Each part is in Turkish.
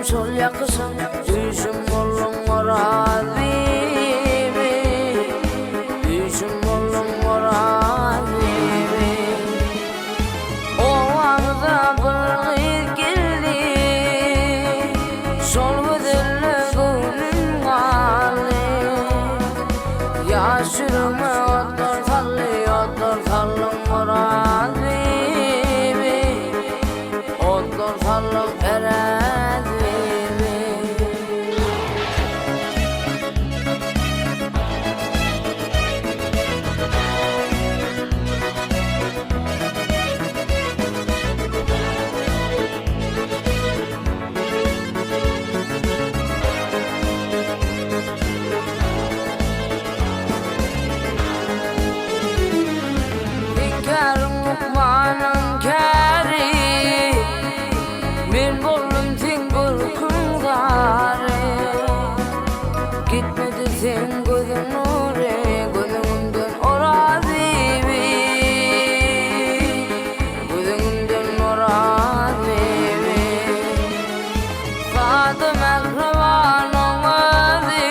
çol yakısın, düşüm oğlum morazimi, düşüm oğlum morazimi. O anda bir geldi, sol güzelle gönlüm kaldı. Yaşırma otur tallı morazimi, otur tallı erazimi. Hikârım Lukman'ın kâri, men boldum sen görküm gâri. Gitmedi sen gözün nuri, gözünden orazimi, gözünden orazimi. Fadım Ervan'ın adı,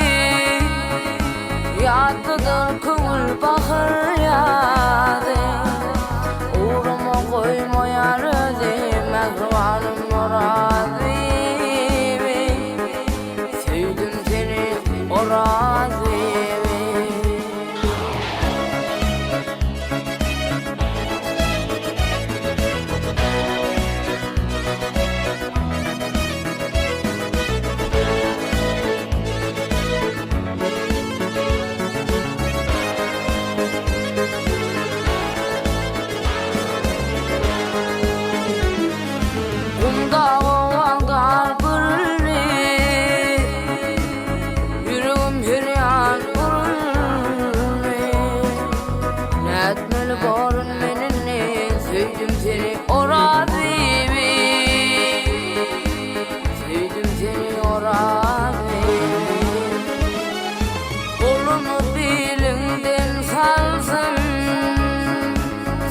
yatıdır kıvıl bakır yadı. Uğrama koymayar özüm, Ervan'ım orazimi, sevdim seni orazimi. Kumda ovalgar gürülü, yüreğim hüryan gürülü. Netmeli borun menini, sevdim seni orazimi, sevdim seni orazimi. Kolunu bilinden salsın,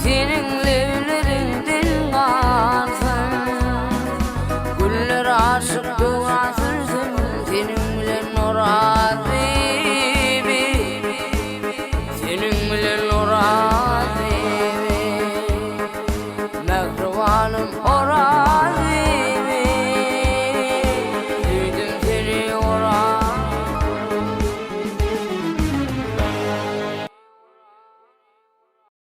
senin levlerinden kalsın. Güller aşık dua sürsün, seninle orazimi, seninle orazimi. Mehribanım orazimi.